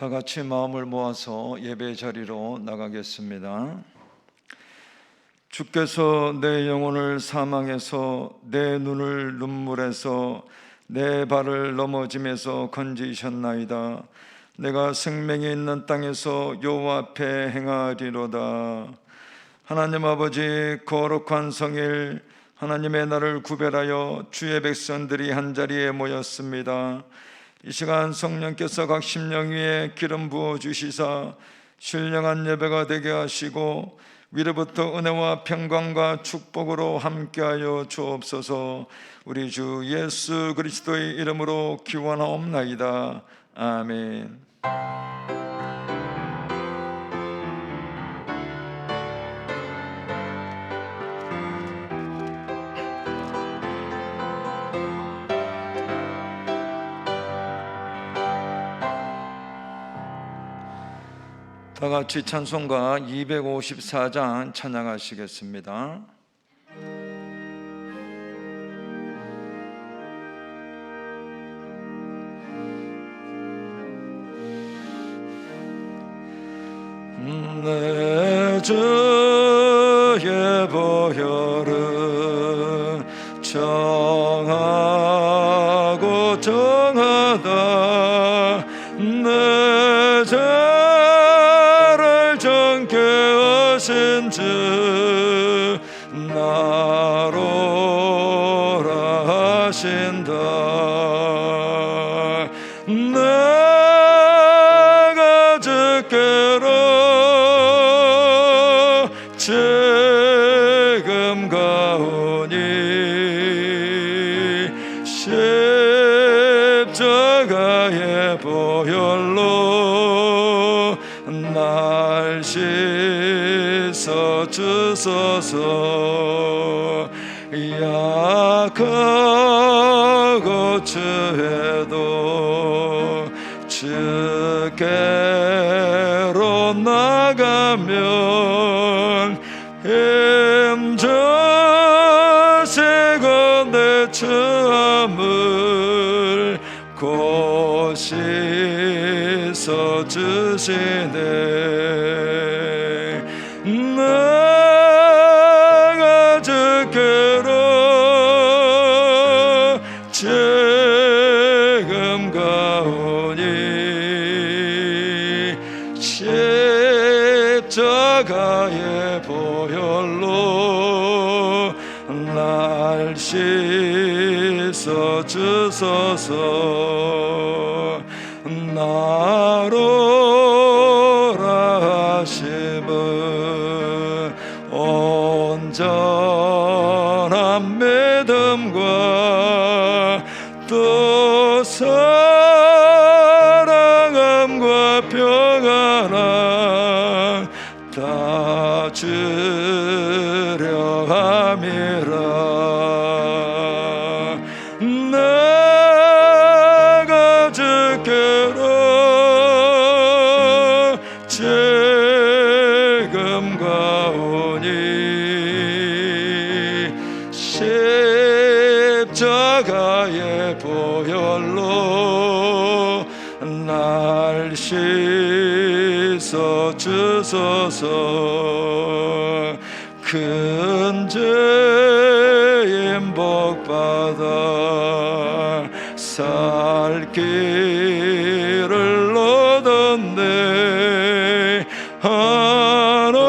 다 같이 마음을 모아서 예배 자리로 나가겠습니다. 주께서 내 영혼을 사망에서 내 눈을 눈물에서 내 발을 넘어짐에서 건지셨나이다. 내가 생명이 있는 땅에서 여호와 앞에 행하리로다. 하나님 아버지, 거룩한 성일 하나님의 날을 구별하여 주의 백성들이 한자리에 모였습니다. 이 시간 성령께서 각 심령 위에 기름 부어 주시사 신령한 예배가 되게 하시고 위로부터 은혜와 평강과 축복으로 함께하여 주옵소서. 우리 주 예수 그리스도의 이름으로 기원하옵나이다. 아멘. 다 같이 찬송가 254장 찬양하시겠습니다. 내 주의 보혈은 정하고 정하다. 내 죄를 정케 하신 주 나로라 하신다. 내가 주께로 지금 가오니 십자가의 보혈로 날 씻어 주소서. 약하고 죄도 주께로 나가면 힘주시고 내 처함을 곧 씻어 주시네. 내가 주께로 지금 가오니 십자가의 보혈로 날 씻어 주소서. 나로라 하심은 온전한 믿음과 또 사랑함과 평안함 다 주려 함이라. 내가 주께로 지금 가오니 십자가의 보혈로 날 씻어 주소서. 큰 죄인 복받아 살 길을 얻었네. 한없이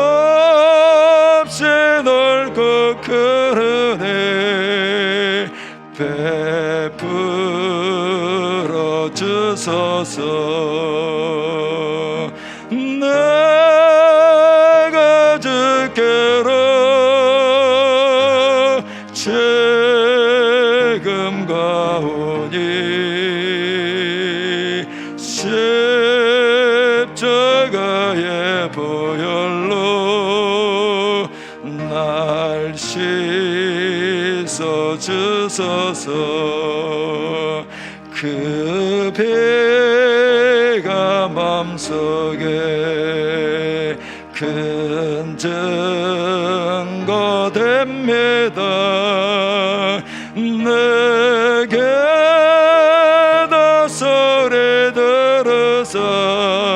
넓고 큰 은혜 베풀어 주소서. 내가 주께로 지금 가오니 십자가의 보혈로 날 씻어 주소서. 그 피가 맘속에 큰 증거 됩니다. 내게 다 소리 들어서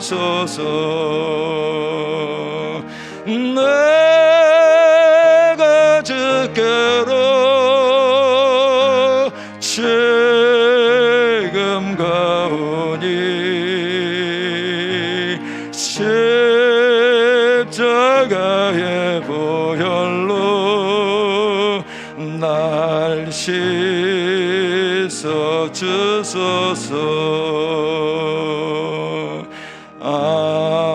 주옵소서. 내가 주께로 지금 가오니 십자가의 보혈로 날 씻어 주소서. 아멘.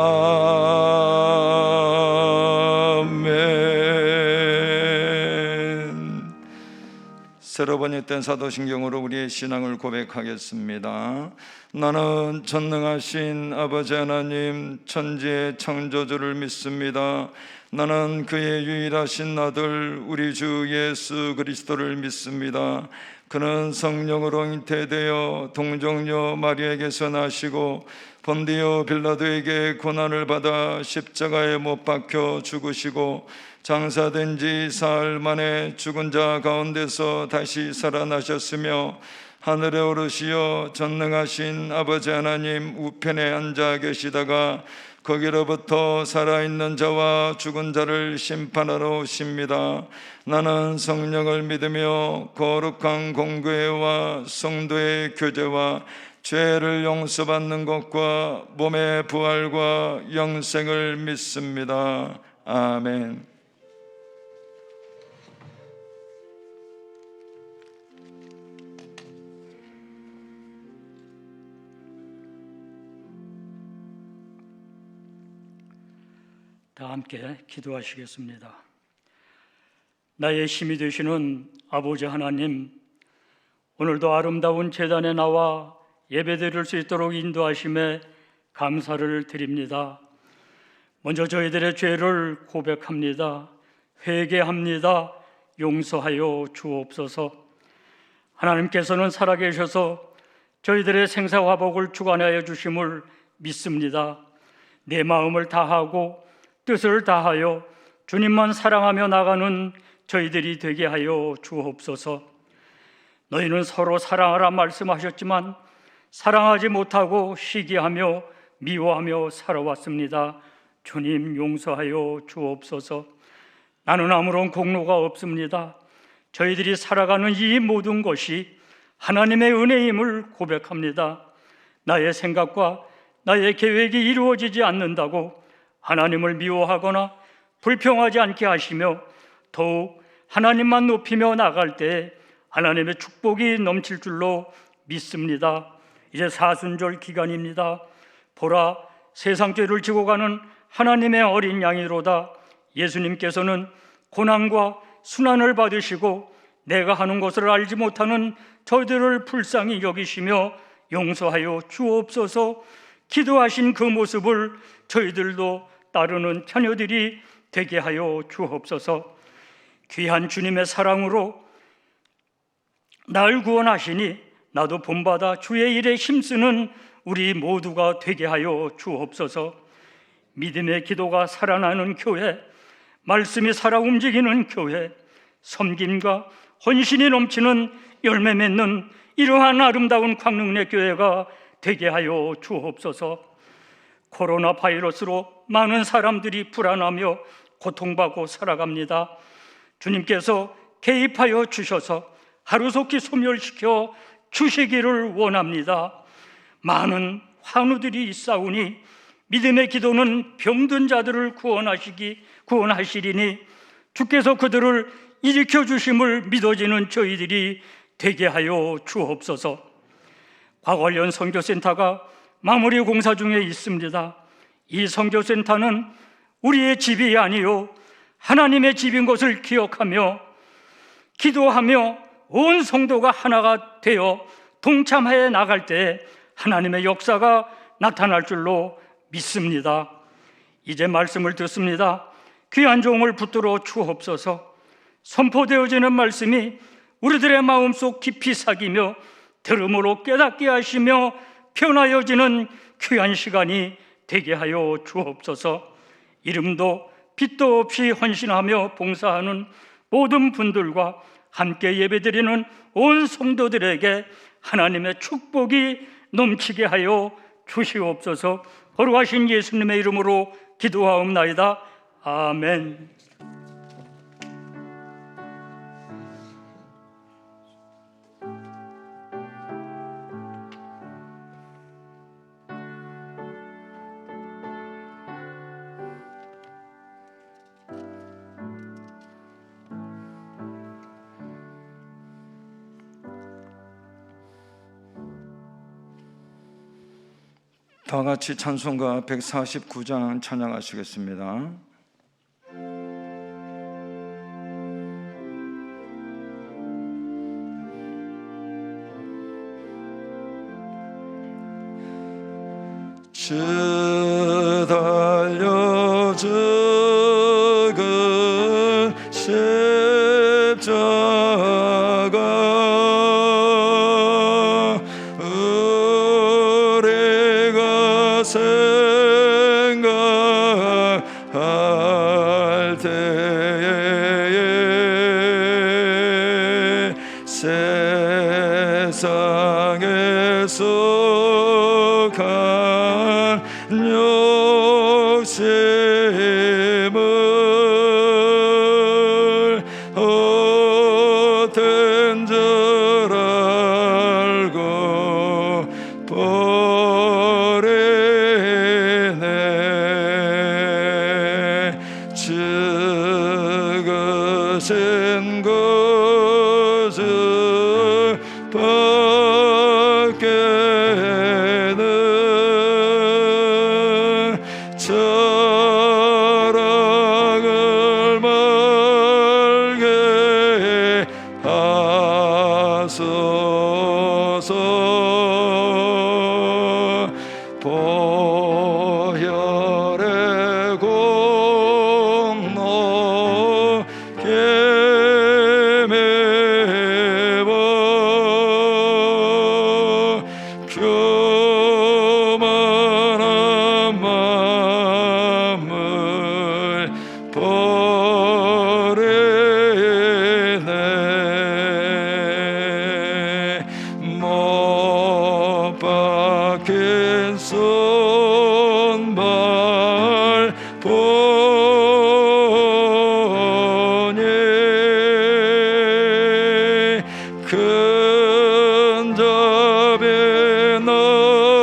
새로 번역된 사도신경으로 우리의 신앙을 고백하겠습니다. 나는 전능하신 아버지 하나님 천지의 창조주를 믿습니다. 나는 그의 유일하신 아들 우리 주 예수 그리스도를 믿습니다. 그는 성령으로 잉태되어 동정녀 마리아에게서 나시고 본디오 빌라도에게 고난을 받아 십자가에 못 박혀 죽으시고 장사된 지 사흘 만에 죽은 자 가운데서 다시 살아나셨으며 하늘에 오르시어 전능하신 아버지 하나님 우편에 앉아 계시다가 거기로부터 살아있는 자와 죽은 자를 심판하러 오십니다. 나는 성령을 믿으며 거룩한 공교회와 성도의 교제와 죄를 용서받는 것과 몸의 부활과 영생을 믿습니다. 아멘. 다 함께 기도하시겠습니다. 나의 힘이 되시는 아버지 하나님, 오늘도 아름다운 제단에 나와 예배드릴 수 있도록 인도하심에 감사를 드립니다. 먼저 저희들의 죄를 고백합니다. 회개합니다. 용서하여 주옵소서. 하나님께서는 살아계셔서 저희들의 생사화복을 주관하여 주심을 믿습니다. 내 마음을 다하고 뜻을 다하여 주님만 사랑하며 나가는 저희들이 되게 하여 주옵소서. 너희는 서로 사랑하라 말씀하셨지만 사랑하지 못하고 시기하며 미워하며 살아왔습니다. 주님 용서하여 주옵소서. 나는 아무런 공로가 없습니다. 저희들이 살아가는 이 모든 것이 하나님의 은혜임을 고백합니다. 나의 생각과 나의 계획이 이루어지지 않는다고 하나님을 미워하거나 불평하지 않게 하시며 더욱 하나님만 높이며 나갈 때 하나님의 축복이 넘칠 줄로 믿습니다. 이제 사순절 기간입니다. 보라, 세상 죄를 지고 가는 하나님의 어린 양이로다. 예수님께서는 고난과 순환을 받으시고 내가 하는 것을 알지 못하는 저희들을 불쌍히 여기시며 용서하여 주옵소서. 기도하신 그 모습을 저희들도 따르는 자녀들이 되게 하여 주옵소서. 귀한 주님의 사랑으로 날 구원하시니 나도 본받아 주의 일에 힘쓰는 우리 모두가 되게 하여 주옵소서. 믿음의 기도가 살아나는 교회, 말씀이 살아 움직이는 교회, 섬김과 헌신이 넘치는 열매 맺는 이러한 아름다운 광릉내 교회가 되게 하여 주옵소서. 코로나 바이러스로 많은 사람들이 불안하며 고통받고 살아갑니다. 주님께서 개입하여 주셔서 하루속히 소멸시켜 주시기를 원합니다. 많은 환우들이 있사오니 믿음의 기도는 병든 자들을 구원하시리니 주께서 그들을 일으켜 주심을 믿어지는 저희들이 되게 하여 주옵소서. 과관련 선교센터가 마무리 공사 중에 있습니다. 이 선교센터는 우리의 집이 아니요 하나님의 집인 것을 기억하며 기도하며 온 성도가 하나가 되어 동참해 나갈 때 하나님의 역사가 나타날 줄로 믿습니다. 이제 말씀을 듣습니다. 귀한 종을 붙들어 주옵소서. 선포되어지는 말씀이 우리들의 마음속 깊이 새기며 들음으로 깨닫게 하시며 변하여지는 귀한 시간이 되게 하여 주옵소서. 이름도 빛도 없이 헌신하며 봉사하는 모든 분들과 함께 예배드리는 온 성도들에게 하나님의 축복이 넘치게 하여 주시옵소서. 거룩하신 예수님의 이름으로 기도하옵나이다. 아멘. 다 같이 찬송가 149장 찬양하시겠습니다. 주 달려 죽은 십자가 우리가 생각할 때에 세상에 속한 욕심을 헛된 줄 알고 버리네. 죽으신 구주 밖에는 자랑을 말게 하소서. 보혈의 공로 깨매워 교만한 마음을 버리네. 못 박힌 손발 보니 큰 잡이 나타내셨네.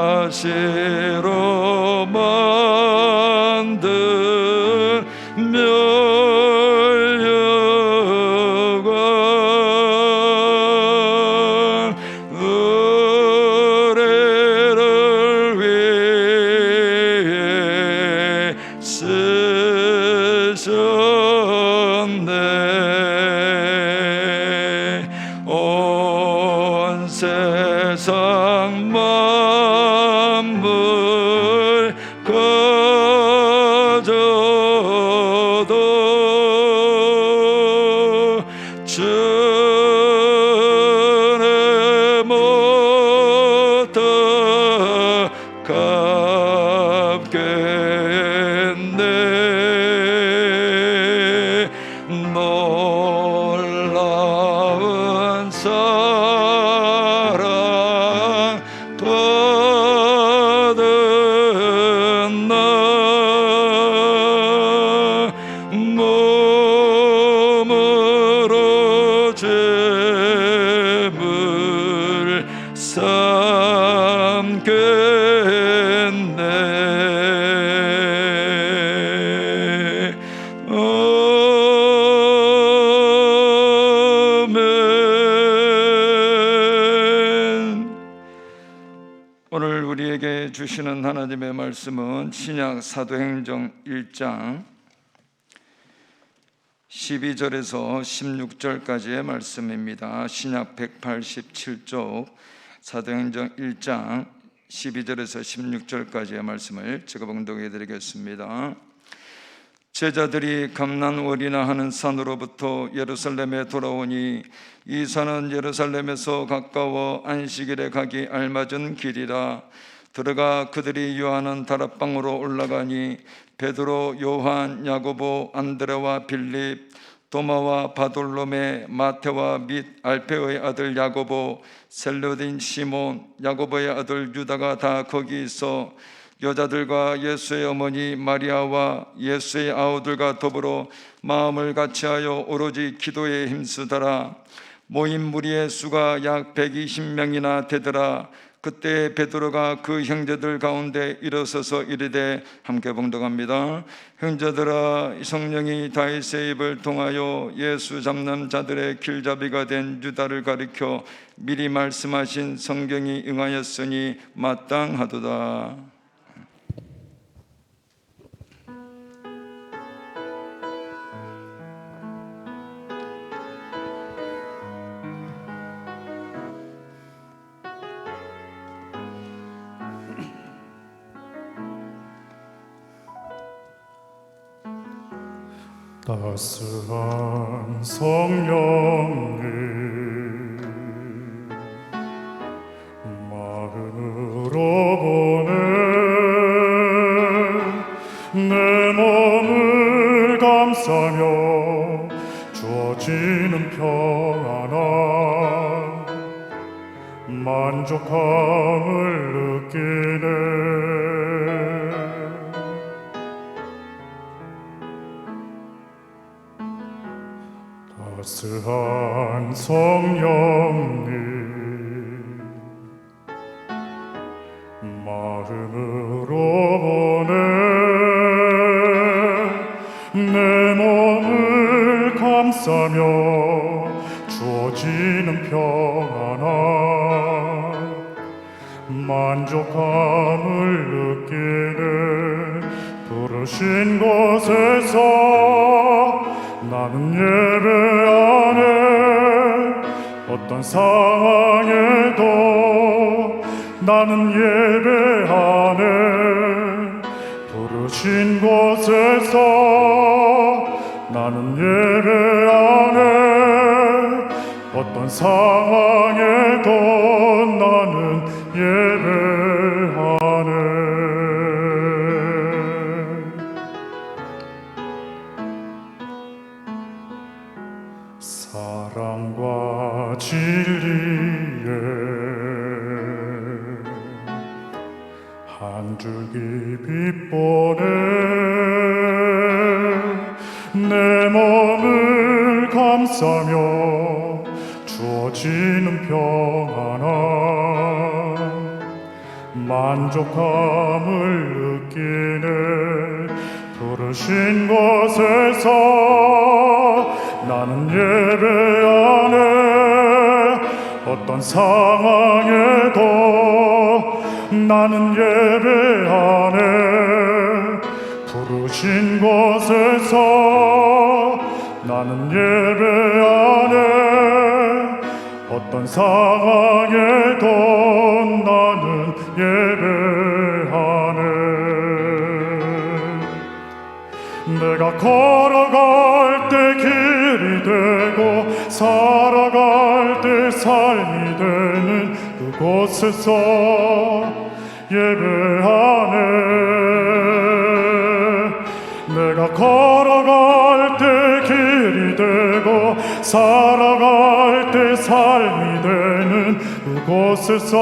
가시로 만든 멸류관 우리를 위해 쓰셨네. 온 세상 만물 가져도 주는 못다 갚겠네. 놀라운 사랑 받은 나 몸으로 죄물 삼겠네. 아멘. 오늘 우리에게 주시는 하나님의 말씀은 신약 사도행전 1장 12절에서 16절까지의 말씀입니다. 신약 187쪽 사도행전 1장 12절에서 16절까지의 말씀을 제가 봉독해 드리겠습니다. 제자들이 감난월이나 하는 산으로부터 예루살렘에 돌아오니 이 산은 예루살렘에서 가까워 안식일에 가기 알맞은 길이라. 들어가 그들이 유하는 다락방으로 올라가니 베드로, 요한, 야고보, 안드레와 빌립, 도마와 바돌로메, 마테와 및 알페오의 아들 야고보, 셀로딘 시몬, 야고보의 아들 유다가 다 거기 있어 여자들과 예수의 어머니 마리아와 예수의 아우들과 더불어 마음을 같이하여 오로지 기도에 힘쓰더라. 모인 무리의 수가 약 120명이나 되더라. 그때 베드로가 그 형제들 가운데 일어서서 이르되, 함께 봉독합니다. 형제들아, 성령이 다윗의 입을 통하여 예수 잡는 자들의 길잡이가 된 유다를 가리켜 미리 말씀하신 성경이 응하였으니 마땅하도다. 따스한 성령님 마음으로 보내 내 몸을 감싸며 주어지는 평안함 만족함을 느끼네. 따스한 성령님 마음으로 보내 내 몸을 감싸며 주어지는 평안함 만족함을 느끼네. 부르신 곳에서 나는 예배하네. 어떤 상황에도 나는 예배하네. 부르신 곳에서 나는 예배하네. 어떤 상황에도 나는 예배하네. 사랑과 진리에 한 줄기 빛보내 내 몸을 감싸며 주어지는 평안함 만족함을 느끼네. 부르신 곳에서 나는 예배하네. 어떤 상황에도 나는 예배하네. 부르신 곳에서 나는 예배하네. 어떤 상황에도 나는 예배하네. 내가 걸어갈 때 길이 되고 살아갈 때 삶이 되는 그곳에서 예배하네. 내가 걸어갈 때 길이 되고 살아갈 때 삶이 되는 그곳에서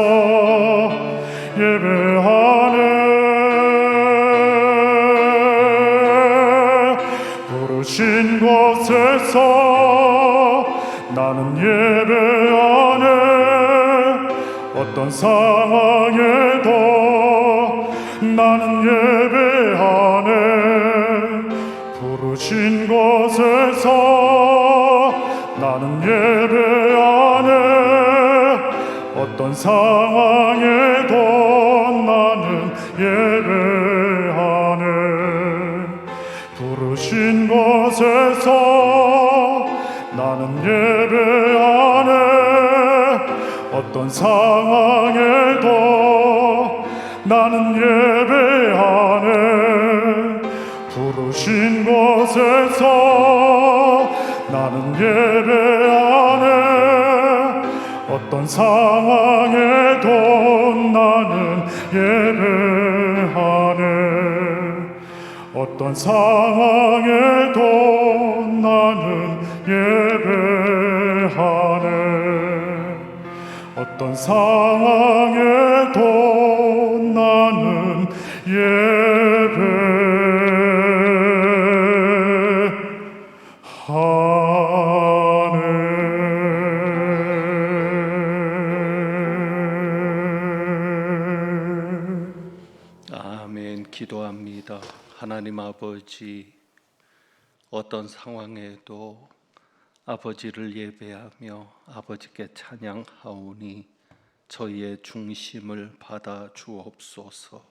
예배하네. 부르신 곳에서 나는 예배하네. 어떤 상황에도 나는 예배하네. 부르신 곳에서 나는 예배하네. 어떤 상황에도 나는 예배하네. 부르신 곳에서 나는 예배하네. 어떤 상황에도 나는 예배하네. 부르신 곳에서 나는 예배하네. 어떤 상황에도 나는 예배하네. 어떤 상황에도 나는 예배하네. 어떤 상황에도 나는 예배하네. 아멘. 기도합니다. 하나님 아버지, 어떤 상황에도 아버지를 예배하며 아버지께 찬양하오니 저희의 중심을 받아 주옵소서.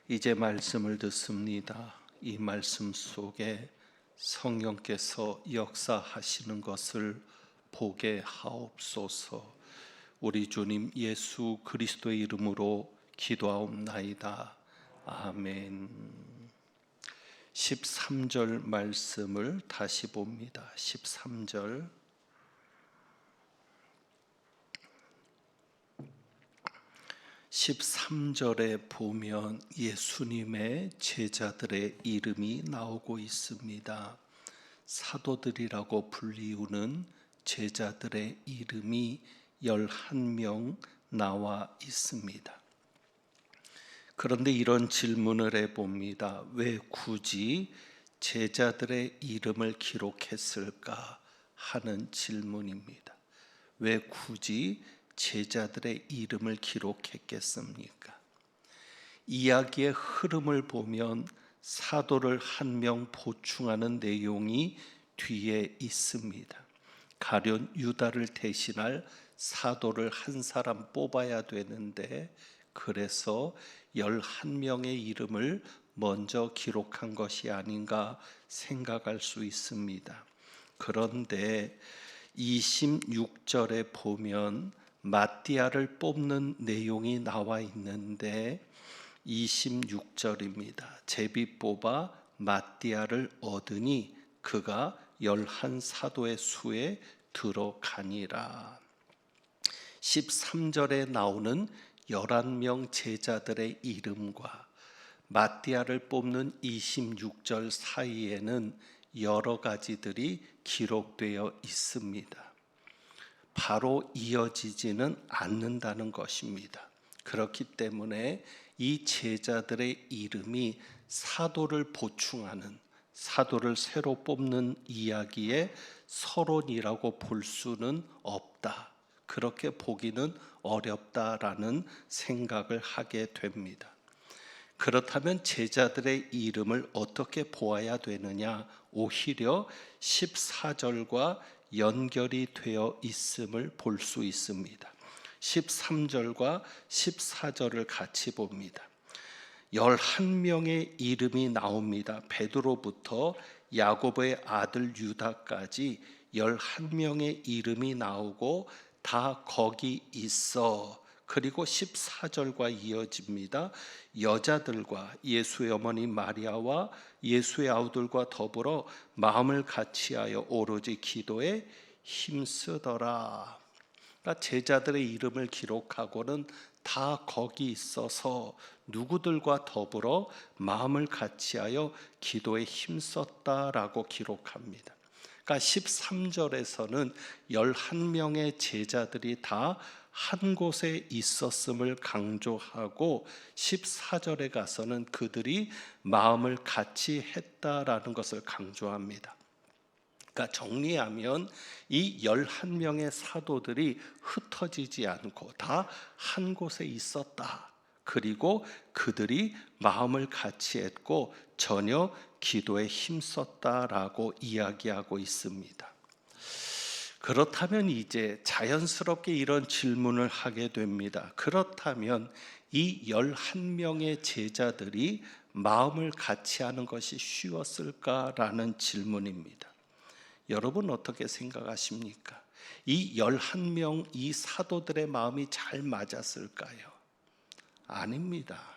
이제 말씀을 듣습니다. 이 말씀 속에 성령께서 역사하시는 것을 보게 하옵소서. 우리 주님 예수 그리스도의 이름으로 기도하옵나이다. 아멘. 13절 말씀을 다시 봅니다. 13절. 13절에 보면 예수님의 제자들의 이름이 나오고 있습니다. 사도들이라고 불리우는 제자들의 이름이 11명 나와 있습니다. 그런데 이런 질문을 해봅니다. 왜 굳이 제자들의 이름을 기록했을까 하는 질문입니다. 왜 굳이 제자들의 이름을 기록했겠습니까? 이야기의 흐름을 보면 사도를 한 명 보충하는 내용이 뒤에 있습니다. 가룟 유다를 대신할 사도를 한 사람 뽑아야 되는데, 그래서 11명의 이름을 먼저 기록한 것이 아닌가 생각할 수 있습니다. 그런데 26절에 보면 마띠아를 뽑는 내용이 나와 있는데 26절입니다. 제비 뽑아 마띠아를 얻으니 그가 11사도의 수에 들어가니라. 13절에 나오는 11명 제자들의 이름과 마띠아를 뽑는 26절 사이에는 여러 가지들이 기록되어 있습니다. 바로 이어지지는 않는다는 것입니다. 그렇기 때문에 이 제자들의 이름이 사도를 보충하는, 사도를 새로 뽑는 이야기의 서론이라고 볼 수는 없다. 그렇게 보기는 어렵다라는 생각을 하게 됩니다. 그렇다면 제자들의 이름을 어떻게 보아야 되느냐? 오히려 14절과 연결이 되어 있음을 볼 수 있습니다. 13절과 14절을 같이 봅니다. 11명의 이름이 나옵니다. 베드로부터 야고보의 아들 유다까지 11명의 이름이 나오고 다 거기 있어. 그리고 14절과 이어집니다. 여자들과 예수의 어머니 마리아와 예수의 아우들과 더불어 마음을 같이하여 오로지 기도에 힘쓰더라. 그러니까 제자들의 이름을 기록하고는 다 거기 있어서 누구들과 더불어 마음을 같이하여 기도에 힘썼다라고 기록합니다. 그러니까 13절에서는 11명의 제자들이 다 한 곳에 있었음을 강조하고 14절에 가서는 그들이 마음을 같이 했다라는 것을 강조합니다. 그러니까 정리하면 이 11명의 사도들이 흩어지지 않고 다 한 곳에 있었다. 그리고 그들이 마음을 같이 했고 전혀 기도에 힘썼다라고 이야기하고 있습니다. 그렇다면 이제 자연스럽게 이런 질문을 하게 됩니다. 그렇다면 이 11명의 제자들이 마음을 같이 하는 것이 쉬웠을까라는 질문입니다. 여러분 어떻게 생각하십니까? 이 11명 이 사도들의 마음이 잘 맞았을까요? 아닙니다.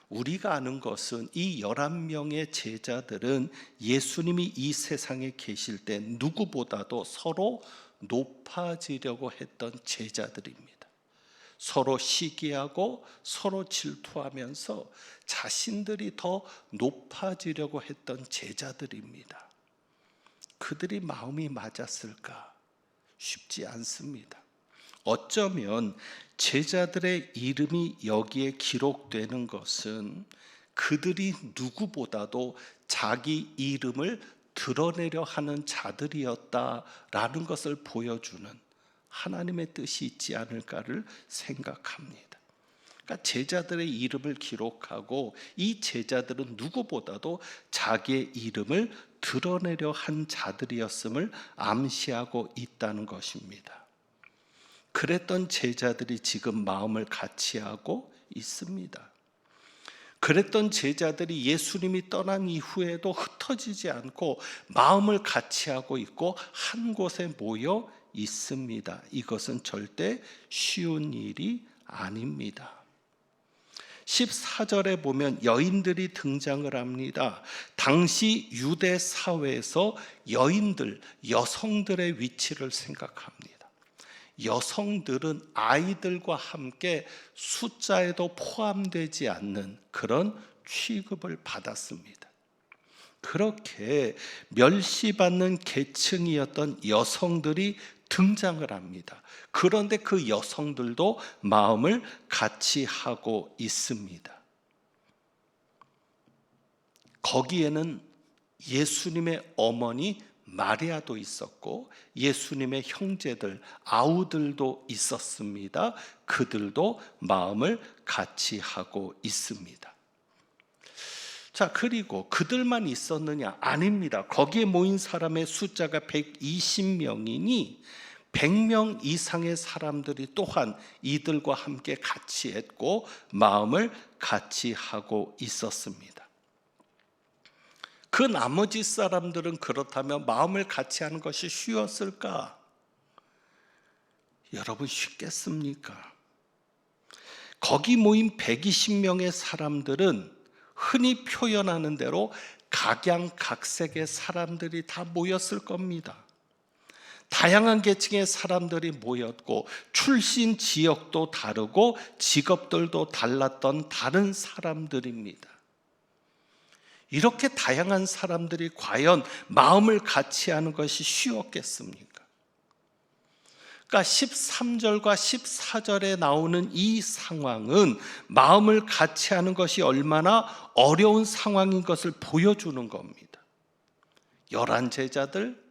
우리가 아는 것은 이 11명의 제자들은 예수님이 이 세상에 계실 때 누구보다도 서로 높아지려고 했던 제자들입니다. 서로 시기하고 서로 질투하면서 자신들이 더 높아지려고 했던 제자들입니다. 그들이 마음이 맞았을까? 쉽지 않습니다. 어쩌면 제자들의 이름이 여기에 기록되는 것은 그들이 누구보다도 자기 이름을 드러내려 하는 자들이었다라는 것을 보여주는 하나님의 뜻이 있지 않을까를 생각합니다. 그러니까 제자들의 이름을 기록하고 이 제자들은 누구보다도 자기의 이름을 드러내려 한 자들이었음을 암시하고 있다는 것입니다. 그랬던 제자들이 지금 마음을 같이하고 있습니다. 그랬던 제자들이 예수님이 떠난 이후에도 흩어지지 않고 마음을 같이하고 있고 한 곳에 모여 있습니다. 이것은 절대 쉬운 일이 아닙니다. 14절에 보면 여인들이 등장을 합니다. 당시 유대 사회에서 여인들, 여성들의 위치를 생각합니다. 여성들은 아이들과 함께 숫자에도 포함되지 않는 그런 취급을 받았습니다. 그렇게 멸시받는 계층이었던 여성들이 등장을 합니다. 그런데 그 여성들도 마음을 같이 하고 있습니다. 거기에는 예수님의 어머니 마리아도 있었고 예수님의 형제들, 아우들도 있었습니다. 그들도 마음을 같이 하고 있습니다. 자, 그리고 그들만 있었느냐? 아닙니다. 거기에 모인 사람의 숫자가 120명이니 100명 이상의 사람들이 또한 이들과 함께 같이 했고 마음을 같이 하고 있었습니다. 그 나머지 사람들은 그렇다면 마음을 같이 하는 것이 쉬웠을까? 여러분, 쉽겠습니까? 거기 모인 120명의 사람들은 흔히 표현하는 대로 각양각색의 사람들이 다 모였을 겁니다. 다양한 계층의 사람들이 모였고 출신 지역도 다르고 직업들도 달랐던 다른 사람들입니다. 이렇게 다양한 사람들이 과연 마음을 같이 하는 것이 쉬웠겠습니까? 그러니까 13절과 14절에 나오는 이 상황은 마음을 같이 하는 것이 얼마나 어려운 상황인 것을 보여주는 겁니다. 11 제자들,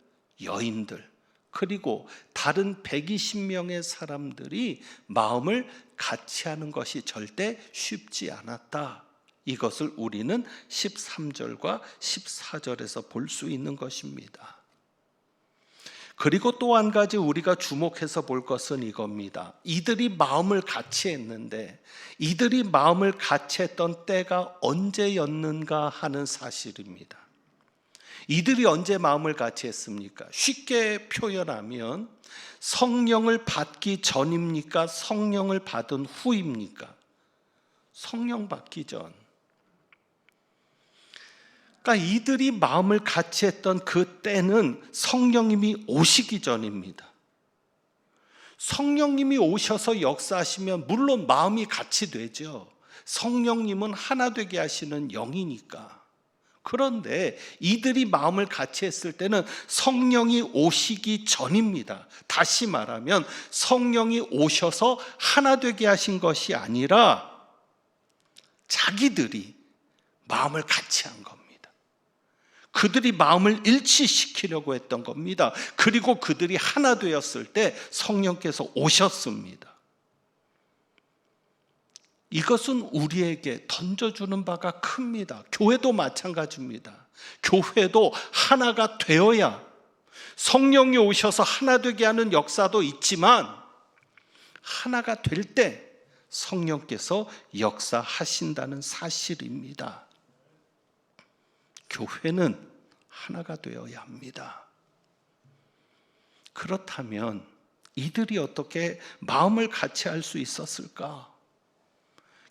여인들, 그리고 다른 120명의 사람들이 마음을 같이 하는 것이 절대 쉽지 않았다. 이것을 우리는 13절과 14절에서 볼 수 있는 것입니다. 그리고 또 한 가지 우리가 주목해서 볼 것은 이겁니다. 이들이 마음을 같이 했는데 이들이 마음을 같이 했던 때가 언제였는가 하는 사실입니다. 이들이 언제 마음을 같이 했습니까? 쉽게 표현하면 성령을 받기 전입니까? 성령을 받은 후입니까? 성령 받기 전. 그러니까 이들이 마음을 같이 했던 그 때는 성령님이 오시기 전입니다. 성령님이 오셔서 역사하시면 물론 마음이 같이 되죠. 성령님은 하나 되게 하시는 영이니까. 그런데 이들이 마음을 같이 했을 때는 성령이 오시기 전입니다. 다시 말하면 성령이 오셔서 하나 되게 하신 것이 아니라 자기들이 마음을 같이 한 겁니다. 그들이 마음을 일치시키려고 했던 겁니다. 그리고 그들이 하나 되었을 때 성령께서 오셨습니다. 이것은 우리에게 던져주는 바가 큽니다. 교회도 마찬가지입니다. 교회도 하나가 되어야 성령이 오셔서 하나 되게 하는 역사도 있지만 하나가 될 때 성령께서 역사하신다는 사실입니다. 교회는 하나가 되어야 합니다. 그렇다면 이들이 어떻게 마음을 같이 할 수 있었을까?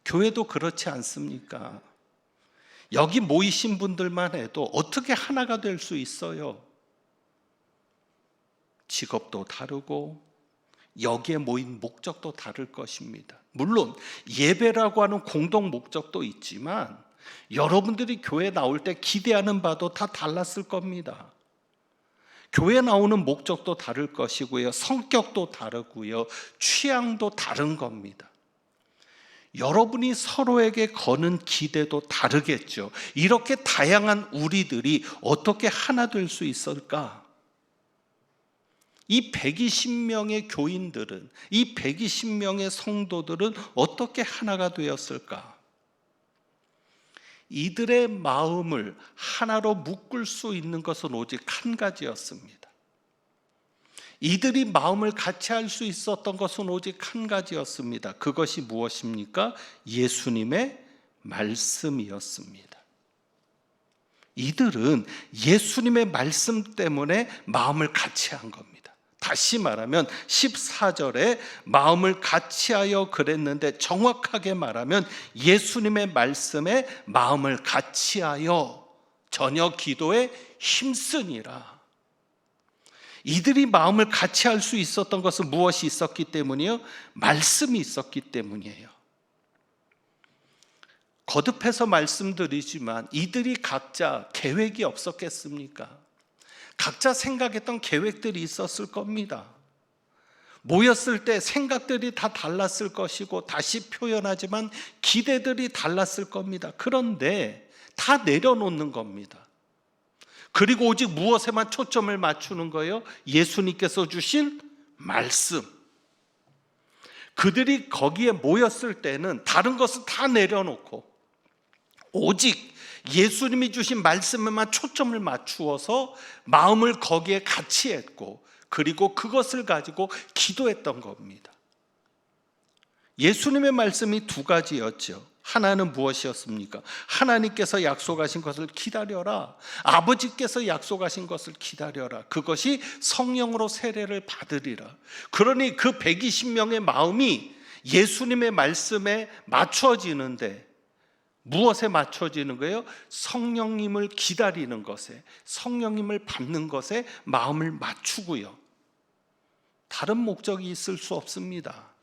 교회도 그렇지 않습니까? 여기 모이신 분들만 해도 어떻게 하나가 될 수 있어요? 직업도 다르고 여기에 모인 목적도 다를 것입니다. 물론 예배라고 하는 공동 목적도 있지만 여러분들이 교회 나올 때 기대하는 바도 다 달랐을 겁니다. 교회 나오는 목적도 다를 것이고요, 성격도 다르고요, 취향도 다른 겁니다. 여러분이 서로에게 거는 기대도 다르겠죠. 이렇게 다양한 우리들이 어떻게 하나 될 수 있을까? 이 120명의 교인들은, 이 120명의 성도들은 어떻게 하나가 되었을까? 이들의 마음을 하나로 묶을 수 있는 것은 오직 한 가지였습니다. 이들이 마음을 같이 할 수 있었던 것은 오직 한 가지였습니다. 그것이 무엇입니까? 예수님의 말씀이었습니다. 이들은 예수님의 말씀 때문에 마음을 같이 한 겁니다. 다시 말하면 14절에 마음을 같이하여 그랬는데, 정확하게 말하면 예수님의 말씀에 마음을 같이하여 저녁 기도에 힘쓰니라. 이들이 마음을 같이 할 수 있었던 것은 무엇이 있었기 때문이요? 말씀이 있었기 때문이에요. 거듭해서 말씀드리지만 이들이 각자 계획이 없었겠습니까? 각자 생각했던 계획들이 있었을 겁니다. 모였을 때 생각들이 다 달랐을 것이고, 다시 표현하지만 기대들이 달랐을 겁니다. 그런데 다 내려놓는 겁니다. 그리고 오직 무엇에만 초점을 맞추는 거예요? 예수님께서 주신 말씀. 그들이 거기에 모였을 때는 다른 것을 다 내려놓고 오직 예수님이 주신 말씀에만 초점을 맞추어서 마음을 거기에 같이 했고, 그리고 그것을 가지고 기도했던 겁니다. 예수님의 말씀이 두 가지였죠. 하나는 무엇이었습니까? 하나님께서 약속하신 것을 기다려라. 아버지께서 약속하신 것을 기다려라. 그것이 성령으로 세례를 받으리라. 그러니 그 120명의 마음이 예수님의 말씀에 맞춰지는데, 무엇에 맞춰지는 거예요? 성령님을 기다리는 것에, 성령님을 받는 것에 마음을 맞추고요. 다른 목적이 있을 수 없습니다.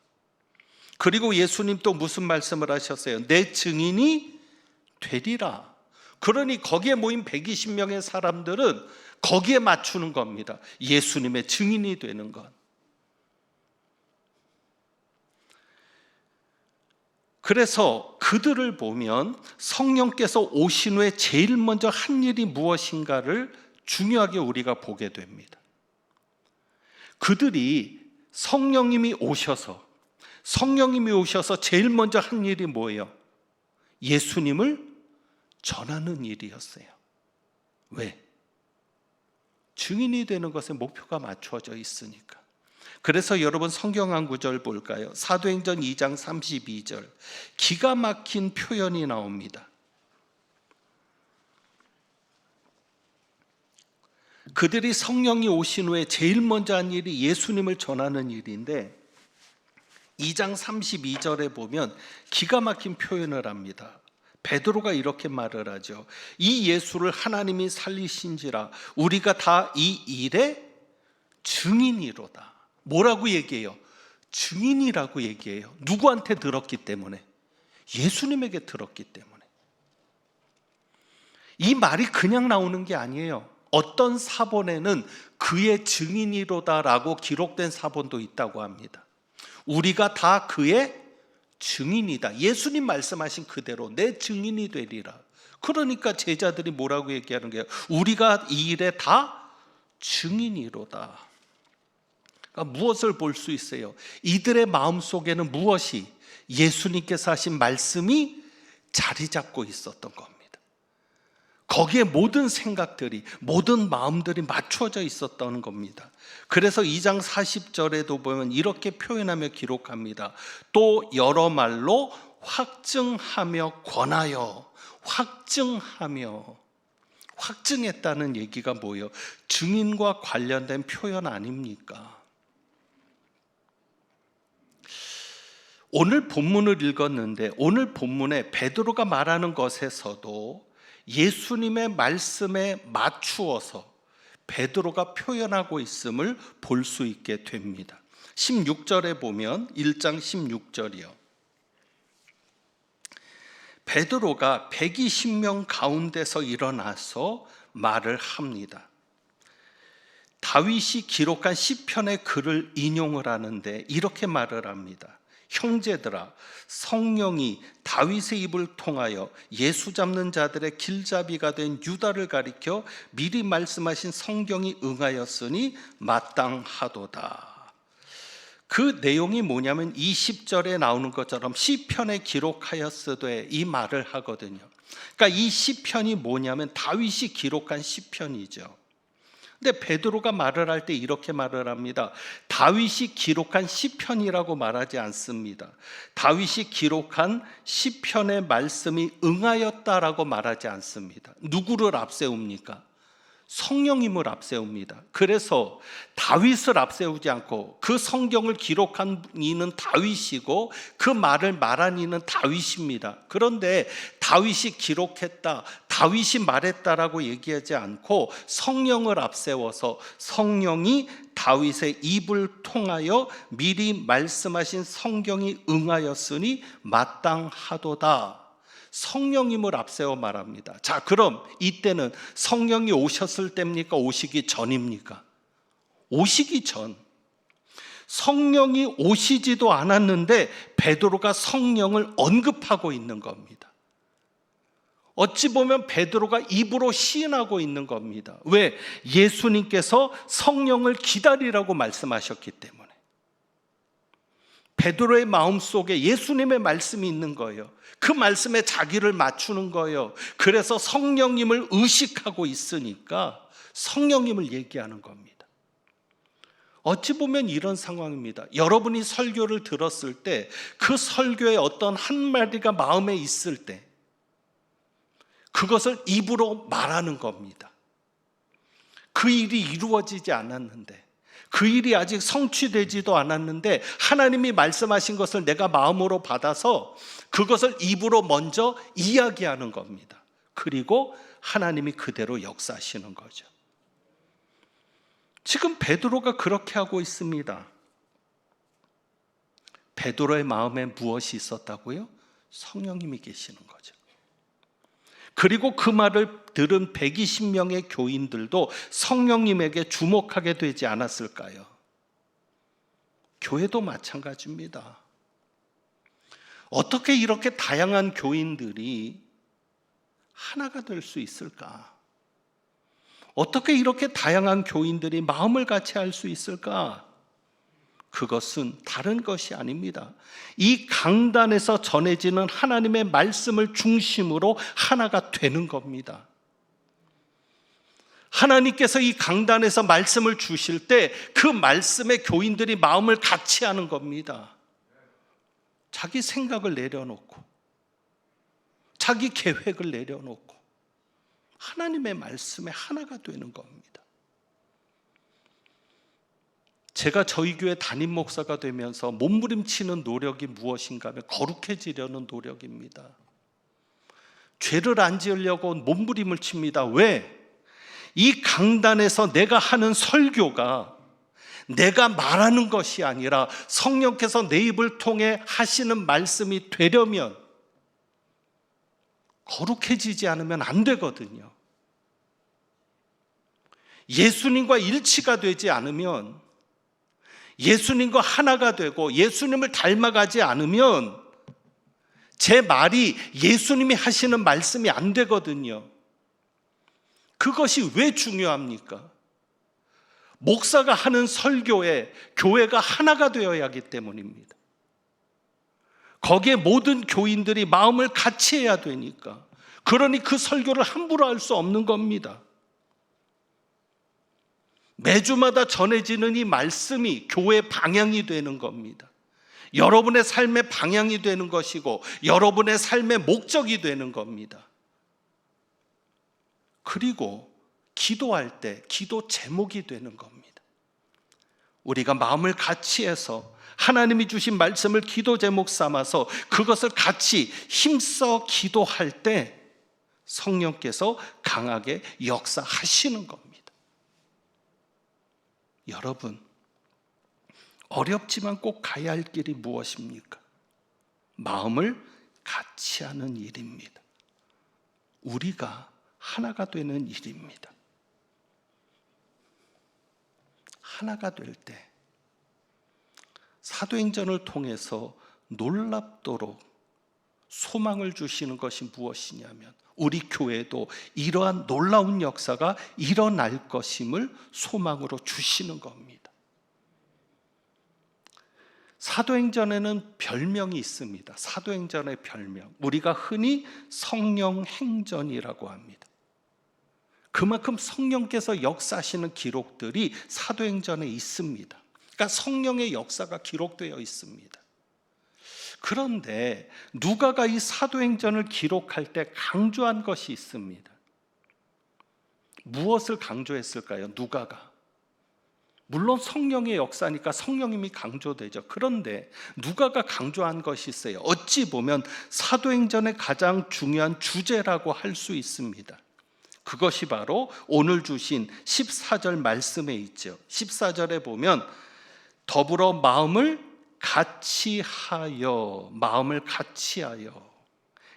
그리고 예수님 또 무슨 말씀을 하셨어요? 내 증인이 되리라. 그러니 거기에 모인 120명의 사람들은 거기에 맞추는 겁니다. 예수님의 증인이 되는 것. 그래서 그들을 보면 성령께서 오신 후에 제일 먼저 한 일이 무엇인가를 중요하게 우리가 보게 됩니다. 그들이 성령님이 오셔서 제일 먼저 한 일이 뭐예요? 예수님을 전하는 일이었어요. 왜? 증인이 되는 것에 목표가 맞춰져 있으니까. 그래서 여러분 성경 한 구절 볼까요? 사도행전 2장 32절. 기가 막힌 표현이 나옵니다. 그들이 성령이 오신 후에 제일 먼저 한 일이 예수님을 전하는 일인데, 2장 32절에 보면 기가 막힌 표현을 합니다. 베드로가 이렇게 말을 하죠. 이 예수를 하나님이 살리신지라 우리가 다 이 일의 증인이로다. 뭐라고 얘기해요? 증인이라고 얘기해요. 누구한테 들었기 때문에? 예수님에게 들었기 때문에. 이 말이 그냥 나오는 게 아니에요. 어떤 사본에는 그의 증인이로다라고 기록된 사본도 있다고 합니다. 우리가 다 그의 증인이다. 예수님 말씀하신 그대로 내 증인이 되리라. 그러니까 제자들이 뭐라고 얘기하는 거예요? 우리가 이 일에 다 증인이로다. 그러니까 무엇을 볼 수 있어요? 이들의 마음속에는 무엇이? 예수님께서 하신 말씀이 자리 잡고 있었던 겁니다. 거기에 모든 생각들이, 모든 마음들이 맞춰져 있었던 겁니다. 그래서 2장 40절에도 보면 이렇게 표현하며 기록합니다. 또 여러 말로 확증하며 권하여. 확증했다는 얘기가 뭐예요? 증인과 관련된 표현 아닙니까? 오늘 본문을 읽었는데 오늘 본문에 베드로가 말하는 것에서도 예수님의 말씀에 맞추어서 베드로가 표현하고 있음을 볼 수 있게 됩니다. 16절에 보면 1장 16절이요. 베드로가 120명 가운데서 일어나서 말을 합니다. 다윗이 기록한 시편의 글을 인용을 하는데 이렇게 말을 합니다. 형제들아, 성령이 다윗의 입을 통하여 예수 잡는 자들의 길잡이가 된 유다를 가리켜 미리 말씀하신 성경이 응하였으니 마땅하도다. 그 내용이 뭐냐면 20절에 나오는 것처럼 시편에 기록하였으되 이 말을 하거든요. 그러니까 이 시편이 뭐냐면 다윗이 기록한 시편이죠. 근데 베드로가 말을 할 때 이렇게 말을 합니다. 다윗이 기록한 시편이라고 말하지 않습니다. 다윗이 기록한 시편의 말씀이 응하였다라고 말하지 않습니다. 누구를 앞세웁니까? 성령님을 앞세웁니다. 그래서 다윗을 앞세우지 않고 그 성경을 기록한 이는 다윗이고 그 말을 말한 이는 다윗입니다. 그런데 다윗이 기록했다, 다윗이 말했다라고 얘기하지 않고 성령을 앞세워서 성령이 다윗의 입을 통하여 미리 말씀하신 성경이 응하였으니 마땅하도다. 성령님을 앞세워 말합니다. 자, 그럼 이때는 성령이 오셨을 때입니까? 오시기 전입니까? 오시기 전. 성령이 오시지도 않았는데 베드로가 성령을 언급하고 있는 겁니다. 어찌 보면 베드로가 입으로 시인하고 있는 겁니다. 왜? 예수님께서 성령을 기다리라고 말씀하셨기 때문에. 베드로의 마음속에 예수님의 말씀이 있는 거예요. 그 말씀에 자기를 맞추는 거예요. 그래서 성령님을 의식하고 있으니까 성령님을 얘기하는 겁니다. 어찌 보면 이런 상황입니다. 여러분이 설교를 들었을 때 그 설교의 어떤 한마디가 마음에 있을 때 그것을 입으로 말하는 겁니다. 그 일이 이루어지지 않았는데, 그 일이 아직 성취되지도 않았는데 하나님이 말씀하신 것을 내가 마음으로 받아서 그것을 입으로 먼저 이야기하는 겁니다. 그리고 하나님이 그대로 역사하시는 거죠. 지금 베드로가 그렇게 하고 있습니다. 베드로의 마음에 무엇이 있었다고요? 성령님이 계시는 거죠. 그리고 그 말을 들은 120명의 교인들도 성령님에게 주목하게 되지 않았을까요? 교회도 마찬가지입니다. 어떻게 이렇게 다양한 교인들이 하나가 될 수 있을까? 어떻게 이렇게 다양한 교인들이 마음을 같이 할 수 있을까? 그것은 다른 것이 아닙니다. 이 강단에서 전해지는 하나님의 말씀을 중심으로 하나가 되는 겁니다. 하나님께서 이 강단에서 말씀을 주실 때 그 말씀에 교인들이 마음을 같이 하는 겁니다. 자기 생각을 내려놓고 자기 계획을 내려놓고 하나님의 말씀에 하나가 되는 겁니다. 제가 저희 교회 담임 목사가 되면서 몸부림치는 노력이 무엇인가 하면 거룩해지려는 노력입니다. 죄를 안 지으려고 몸부림을 칩니다. 왜? 이 강단에서 내가 하는 설교가 내가 말하는 것이 아니라 성령께서 내 입을 통해 하시는 말씀이 되려면 거룩해지지 않으면 안 되거든요. 예수님과 일치가 되지 않으면, 예수님과 하나가 되고 예수님을 닮아가지 않으면 제 말이 예수님이 하시는 말씀이 안 되거든요. 그것이 왜 중요합니까? 목사가 하는 설교에 교회가 하나가 되어야 하기 때문입니다. 거기에 모든 교인들이 마음을 같이 해야 되니까. 그러니 그 설교를 함부로 할 수 없는 겁니다. 매주마다 전해지는 이 말씀이 교회의 방향이 되는 겁니다. 여러분의 삶의 방향이 되는 것이고 여러분의 삶의 목적이 되는 겁니다. 그리고 기도할 때 기도 제목이 되는 겁니다. 우리가 마음을 같이 해서 하나님이 주신 말씀을 기도 제목 삼아서 그것을 같이 힘써 기도할 때 성령께서 강하게 역사하시는 겁니다. 여러분, 어렵지만 꼭 가야 할 길이 무엇입니까? 마음을 같이 하는 일입니다. 우리가 하나가 되는 일입니다. 하나가 될 때 사도행전을 통해서 놀랍도록 소망을 주시는 것이 무엇이냐면 우리 교회도 이러한 놀라운 역사가 일어날 것임을 소망으로 주시는 겁니다. 사도행전에는 별명이 있습니다. 사도행전의 별명, 우리가 흔히 성령 행전이라고 합니다. 그만큼 성령께서 역사하시는 기록들이 사도행전에 있습니다. 그러니까 성령의 역사가 기록되어 있습니다. 그런데 누가가 이 사도행전을 기록할 때 강조한 것이 있습니다. 무엇을 강조했을까요? 누가가. 물론 성령의 역사니까 성령님이 강조되죠. 그런데 누가가 강조한 것이 있어요. 어찌 보면 사도행전의 가장 중요한 주제라고 할 수 있습니다. 그것이 바로 오늘 주신 14절 말씀에 있죠. 14절에 보면 더불어 마음을 같이 하여, 마음을 같이 하여.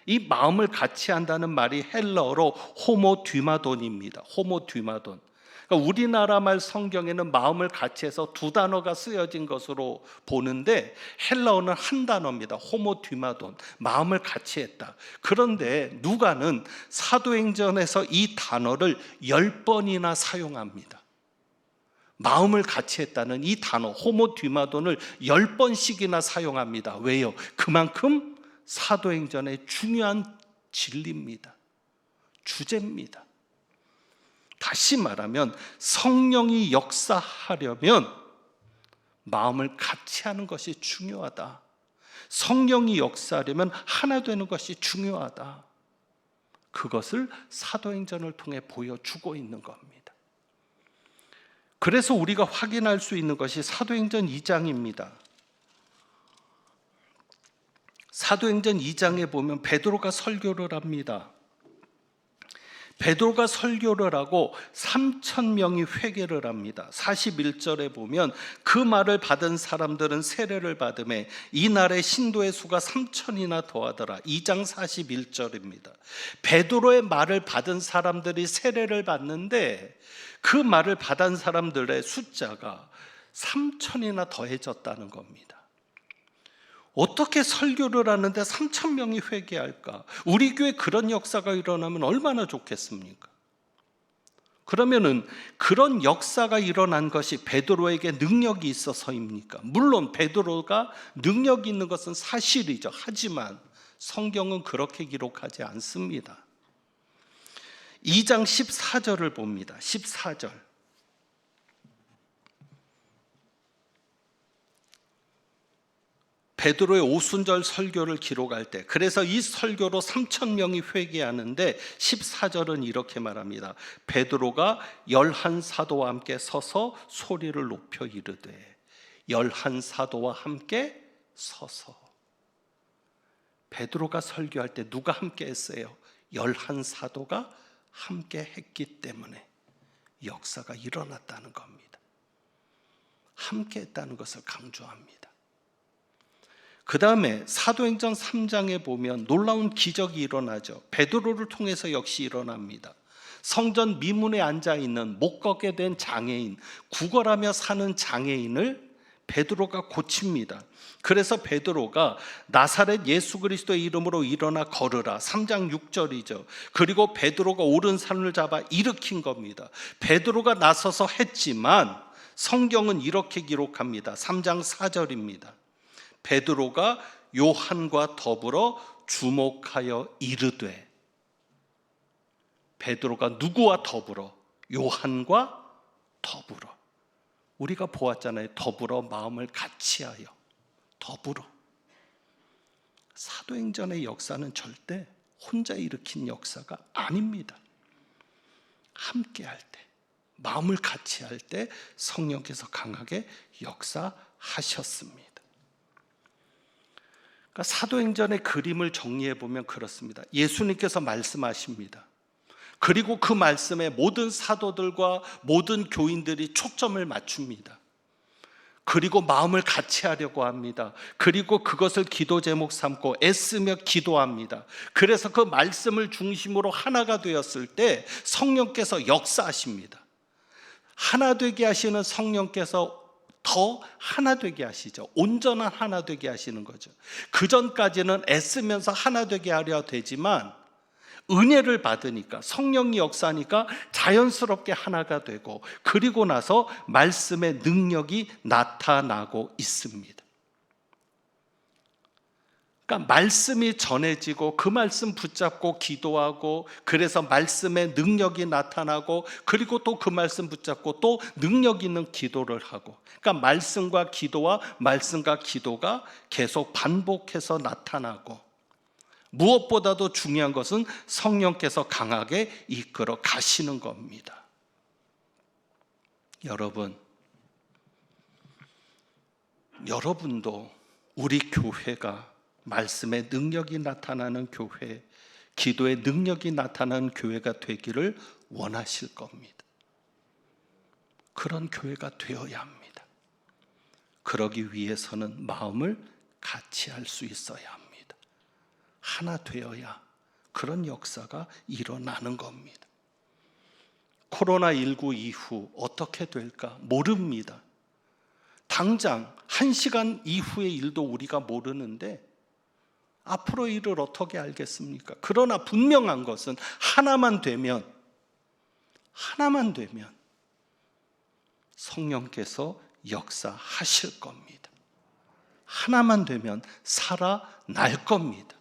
이 마음을 같이 한다는 말이 헬러어로 호모뒤마돈입니다. 호모뒤마돈. 그러니까 우리나라 말 성경에는 마음을 같이 해서 두 단어가 쓰여진 것으로 보는데 헬라어는 한 단어입니다. 호모뒤마돈, 마음을 같이 했다. 그런데 누가는 사도행전에서 이 단어를 10번이나 사용합니다. 마음을 같이 했다는 이 단어 호모뒤마돈을 10번씩이나 사용합니다. 왜요? 그만큼 사도행전의 중요한 진리입니다. 주제입니다. 다시 말하면 성령이 역사하려면 마음을 같이 하는 것이 중요하다. 성령이 역사하려면 하나 되는 것이 중요하다. 그것을 사도행전을 통해 보여주고 있는 겁니다. 그래서 우리가 확인할 수 있는 것이 사도행전 2장입니다. 사도행전 2장에 보면 베드로가 설교를 합니다. 베드로가 설교를 하고 3,000명이 회개를 합니다. 41절에 보면 그 말을 받은 사람들은 세례를 받음에 이날의 신도의 수가 3,000이나 더하더라. 2장 41절입니다. 베드로의 말을 받은 사람들이 세례를 받는데 그 말을 받은 사람들의 숫자가 3,000이나 더해졌다는 겁니다. 어떻게 설교를 하는데 3,000명이 회개할까? 우리 교회 그런 역사가 일어나면 얼마나 좋겠습니까? 그러면은 그런 역사가 일어난 것이 베드로에게 능력이 있어서입니까? 물론 베드로가 능력이 있는 것은 사실이죠. 하지만 성경은 그렇게 기록하지 않습니다. 2장 14절을 봅니다. 14절. 베드로의 오순절 설교를 기록할 때, 그래서 이 설교로 3,000명이 회개하는데 14절은 이렇게 말합니다. 베드로가 11사도와 함께 서서 소리를 높여 이르되, 11사도와 함께 서서. 베드로가 설교할 때 누가 함께 했어요? 11사도가 함께 했기 때문에 역사가 일어났다는 겁니다. 함께 했다는 것을 강조합니다. 그 다음에 사도행전 3장에 보면 놀라운 기적이 일어나죠. 베드로를 통해서 역시 일어납니다. 성전 미문에 앉아있는 못 걷게 된 장애인, 구걸하며 사는 장애인을 베드로가 고칩니다. 그래서 베드로가 나사렛 예수 그리스도의 이름으로 일어나 걸으라. 3장 6절이죠. 그리고 베드로가 오른손을 잡아 일으킨 겁니다. 베드로가 나서서 했지만 성경은 이렇게 기록합니다. 3장 4절입니다. 베드로가 요한과 더불어 주목하여 이르되. 베드로가 누구와 더불어? 요한과 더불어. 우리가 보았잖아요. 더불어 마음을 같이 하여. 더불어. 사도행전의 역사는 절대 혼자 일으킨 역사가 아닙니다. 함께 할 때, 마음을 같이 할 때 성령께서 강하게 역사하셨습니다. 그러니까 사도행전의 그림을 정리해 보면 그렇습니다. 예수님께서 말씀하십니다. 그리고 그 말씀에 모든 사도들과 모든 교인들이 초점을 맞춥니다. 그리고 마음을 같이 하려고 합니다. 그리고 그것을 기도 제목 삼고 애쓰며 기도합니다. 그래서 그 말씀을 중심으로 하나가 되었을 때 성령께서 역사하십니다. 하나 되게 하시는 성령께서 더 하나 되게 하시죠. 온전한 하나 되게 하시는 거죠. 그 전까지는 애쓰면서 하나 되게 하려 되지만 은혜를 받으니까, 성령이 역사하니까 자연스럽게 하나가 되고, 그리고 나서 말씀의 능력이 나타나고 있습니다. 그러니까 말씀이 전해지고 그 말씀 붙잡고 기도하고, 그래서 말씀의 능력이 나타나고, 그리고 또 그 말씀 붙잡고 또 능력 있는 기도를 하고, 그러니까 말씀과 기도와 말씀과 기도가 계속 반복해서 나타나고, 무엇보다도 중요한 것은 성령께서 강하게 이끌어 가시는 겁니다. 여러분도 우리 교회가 말씀의 능력이 나타나는 교회, 기도의 능력이 나타나는 교회가 되기를 원하실 겁니다. 그런 교회가 되어야 합니다. 그러기 위해서는 마음을 같이 할 수 있어야 합니다. 하나 되어야 그런 역사가 일어나는 겁니다. 코로나19 이후 어떻게 될까 모릅니다. 당장 1시간 이후의 일도 우리가 모르는데 앞으로 일을 어떻게 알겠습니까? 그러나 분명한 것은 하나만 되면 성령께서 역사하실 겁니다. 하나만 되면 살아날 겁니다.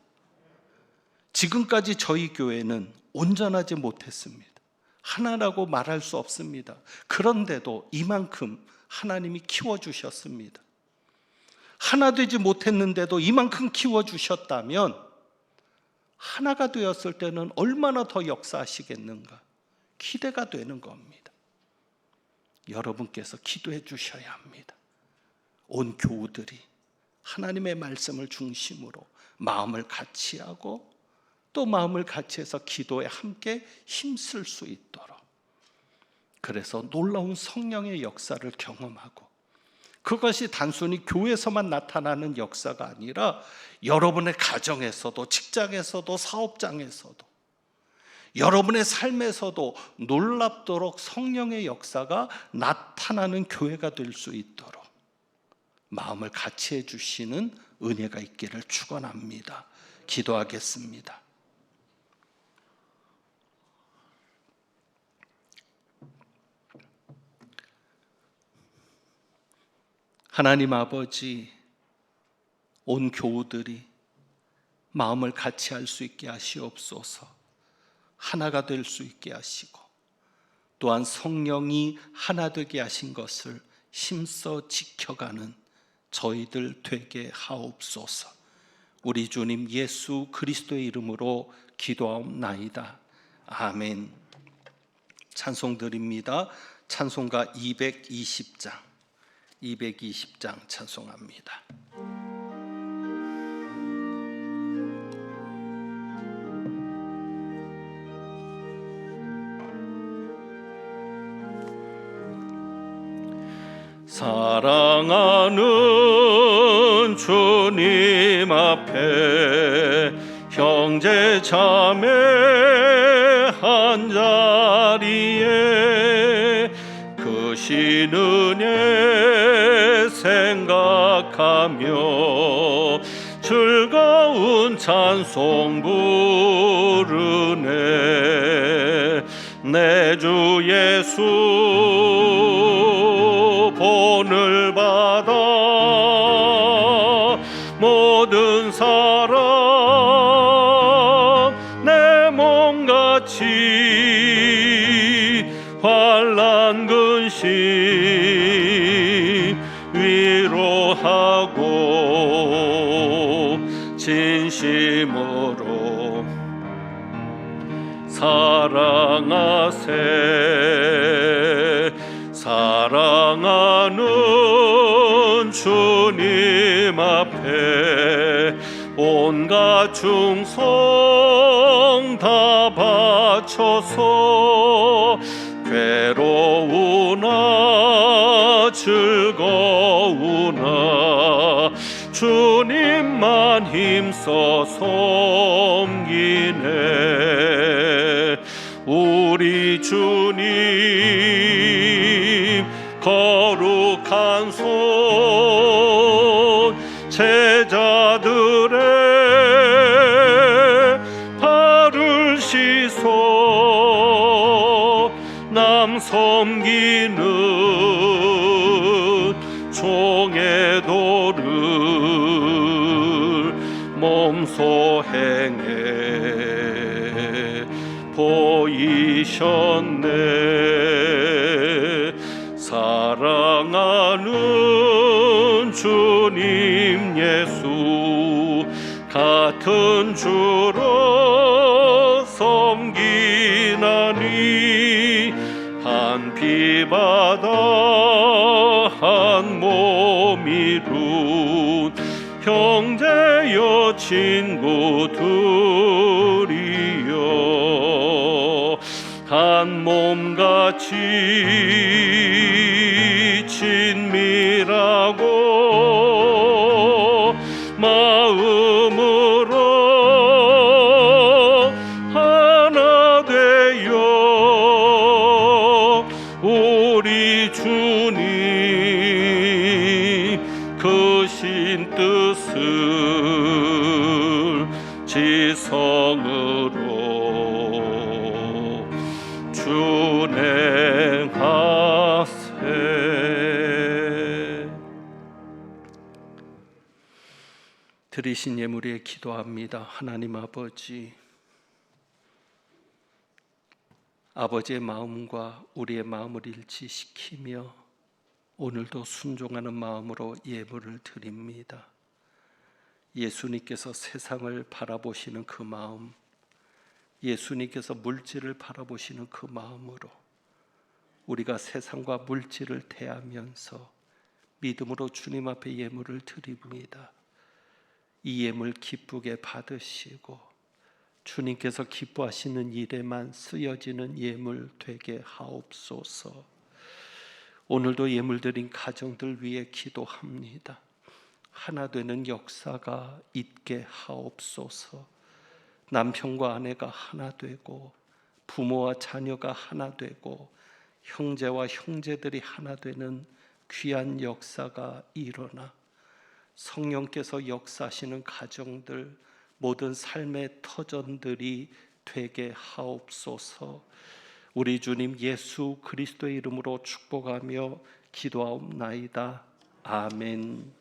지금까지 저희 교회는 온전하지 못했습니다. 하나라고 말할 수 없습니다. 그런데도 이만큼 하나님이 키워주셨습니다. 하나 되지 못했는데도 이만큼 키워주셨다면 하나가 되었을 때는 얼마나 더 역사하시겠는가 기대가 되는 겁니다. 여러분께서 기도해 주셔야 합니다. 온 교우들이 하나님의 말씀을 중심으로 마음을 같이 하고, 또 마음을 같이 해서 기도에 함께 힘쓸 수 있도록, 그래서 놀라운 성령의 역사를 경험하고, 그것이 단순히 교회에서만 나타나는 역사가 아니라 여러분의 가정에서도, 직장에서도, 사업장에서도, 여러분의 삶에서도 놀랍도록 성령의 역사가 나타나는 교회가 될 수 있도록 마음을 같이 해주시는 은혜가 있기를 축원합니다. 기도하겠습니다. 하나님 아버지, 온 교우들이 마음을 같이 할 수 있게 하시옵소서. 하나가 될 수 있게 하시고, 또한 성령이 하나 되게 하신 것을 힘써 지켜가는 저희들 되게 하옵소서. 우리 주님 예수 그리스도의 이름으로 기도하옵나이다. 아멘. 찬송 드립니다. 찬송가 220장 찬송합니다. 사랑하는 주님 앞에 형제 자매 한자리에 그 신은혜 생각하며 즐거운 찬송 부르네. 내 주 예수 본을 받아 모든 사람 내 몸같이 환난 근심 위로하고 진심으로 사랑하세. 사랑하는 주님 앞에 온갖 충성 다 바쳐서 괴로우나 즐거우나 주님만 힘써 섬기네. 우리 주님 거룩한 손 제자들의 발을 씻어 남 섬기는 종의 도를 몸소 행해 보이셨네. 사랑하는 주님 예수 같은 주로 섬기나니 한 피바다 한 몸 이룬 형제여 친구들이여 한 몸같이 친밀하고 마음으로 하나 되어 우리 주님 크신 뜻을 지성으로 준행하세. 드리신 예물에 기도합니다. 하나님 아버지의 마음과 우리의 마음을 일치시키며 오늘도 순종하는 마음으로 예물을 드립니다. 예수님께서 세상을 바라보시는 그 마음, 예수님께서 물질을 바라보시는 그 마음으로 우리가 세상과 물질을 대하면서 믿음으로 주님 앞에 예물을 드립니다. 이 예물 기쁘게 받으시고 주님께서 기뻐하시는 일에만 쓰여지는 예물 되게 하옵소서. 오늘도 예물 드린 가정들 위해 기도합니다. 하나 되는 역사가 있게 하옵소서. 남편과 아내가 하나 되고 부모와 자녀가 하나 되고 형제와 형제들이 하나 되는 귀한 역사가 일어나 성령께서 역사하시는 가정들, 모든 삶의 터전들이 되게 하옵소서. 우리 주님 예수 그리스도의 이름으로 축복하며 기도하옵나이다. 아멘.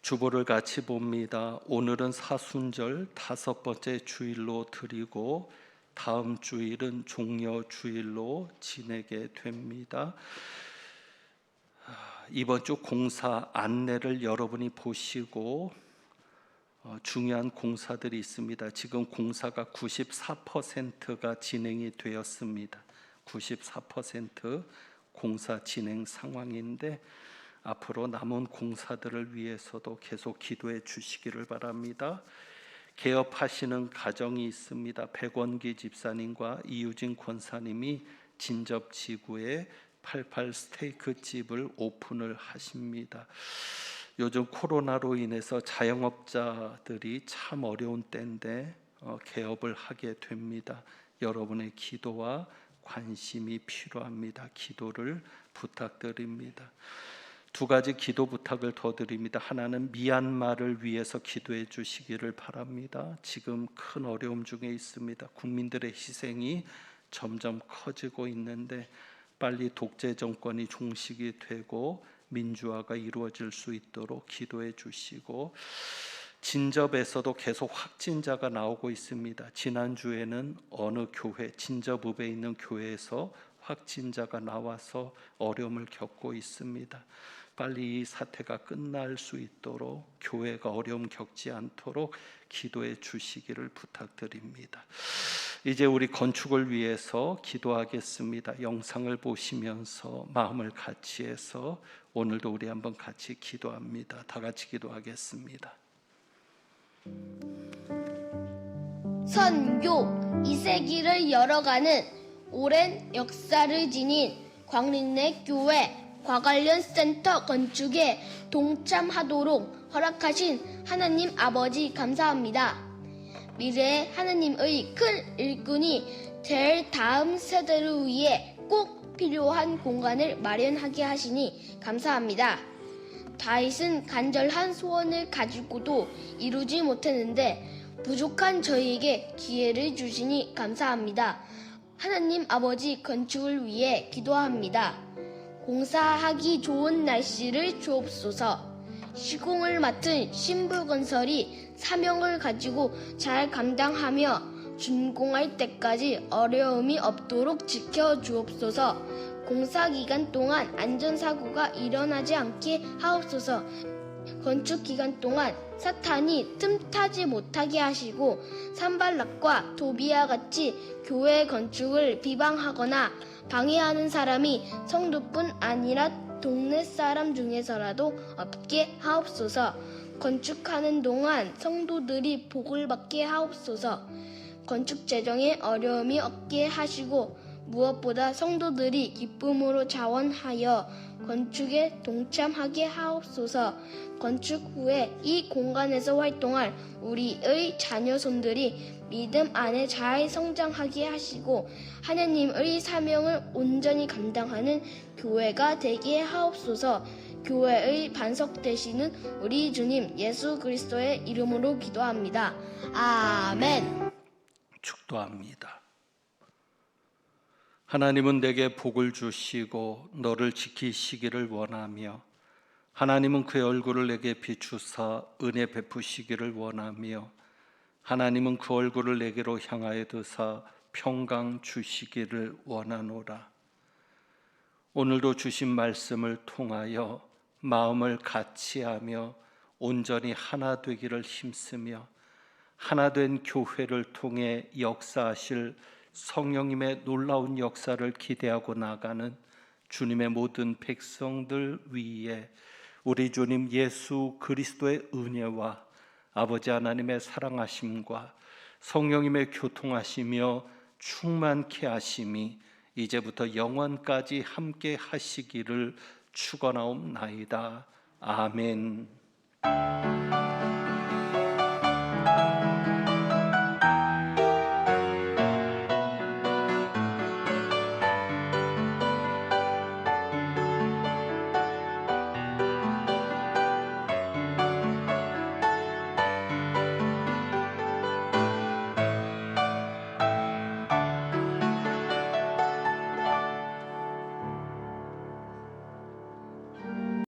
주보를 같이 봅니다. 오늘은 사순절 5번째 주일로 드리고 다음 주일은 종려 주일로 지내게 됩니다. 이번 주 공사 안내를 여러분이 보시고 중요한 공사들이 있습니다. 지금 공사가 94%가 진행이 되었습니다. 94% 공사 진행 상황인데 앞으로 남은 공사들을 위해서도 계속 기도해 주시기를 바랍니다. 개업하시는 가정이 있습니다. 백원기 집사님과 이유진 권사님이 진접지구에 88 스테이크 집을 오픈을 하십니다. 요즘 코로나로 인해서 자영업자들이 참 어려운 때인데 개업을 하게 됩니다. 여러분의 기도와 관심이 필요합니다. 기도를 부탁드립니다. 2가지 기도 부탁을 더 드립니다. 하나는 미얀마를 위해서 기도해 주시기를 바랍니다. 지금 큰 어려움 중에 있습니다. 국민들의 희생이 점점 커지고 있는데 빨리 독재 정권이 종식이 되고 민주화가 이루어질 수 있도록 기도해 주시고, 진접에서도 계속 확진자가 나오고 있습니다. 지난주에는 어느 교회, 진접읍에 있는 교회에서 확진자가 나와서 어려움을 겪고 있습니다. 빨리 이 사태가 끝날 수 있도록, 교회가 어려움 겪지 않도록 기도해 주시기를 부탁드립니다. 이제 우리 건축을 위해서 기도하겠습니다. 영상을 보시면서 마음을 같이 해서 오늘도 우리 한번 같이 기도합니다. 다 같이 기도하겠습니다. 선교 2세기를 열어가는 오랜 역사를 지닌 광림내 교회 과관련 센터 건축에 동참하도록 허락하신 하나님 아버지 감사합니다. 미래의 하나님의 큰 일꾼이 될 다음 세대를 위해 꼭 필요한 공간을 마련하게 하시니 감사합니다. 다윗은 간절한 소원을 가지고도 이루지 못했는데 부족한 저희에게 기회를 주시니 감사합니다. 하나님 아버지, 건축을 위해 기도합니다. 공사하기 좋은 날씨를 주옵소서. 시공을 맡은 신부건설이 사명을 가지고 잘 감당하며 준공할 때까지 어려움이 없도록 지켜주옵소서. 공사 기간 동안 안전사고가 일어나지 않게 하옵소서. 건축 기간 동안 사탄이 틈타지 못하게 하시고 산발락과 도비아 같이 교회 건축을 비방하거나 방해하는 사람이 성도뿐 아니라 동네 사람 중에서라도 없게 하옵소서. 건축하는 동안 성도들이 복을 받게 하옵소서. 건축 재정에 어려움이 없게 하시고 무엇보다 성도들이 기쁨으로 자원하여 건축에 동참하게 하옵소서. 건축 후에 이 공간에서 활동할 우리의 자녀손들이 믿음 안에 잘 성장하게 하시고 하나님의 사명을 온전히 감당하는 교회가 되게 하옵소서. 교회의 반석 되시는 우리 주님 예수 그리스도의 이름으로 기도합니다. 아멘. 축도합니다. 하나님은 내게 복을 주시고 너를 지키시기를 원하며 하나님은 그의 얼굴을 내게 비추사 은혜 베푸시기를 원하며 하나님은 그 얼굴을 내게로 향하여 드사 평강 주시기를 원하노라. 오늘도 주신 말씀을 통하여 마음을 같이하며 온전히 하나 되기를 힘쓰며 하나된 교회를 통해 역사하실 성령님의 놀라운 역사를 기대하고 나가는 주님의 모든 백성들 위에 우리 주님 예수 그리스도의 은혜와 아버지 하나님의 사랑하심과 성령님의 교통하시며 충만케 하심이 이제부터 영원까지 함께 하시기를 축원하옵나이다. 아멘.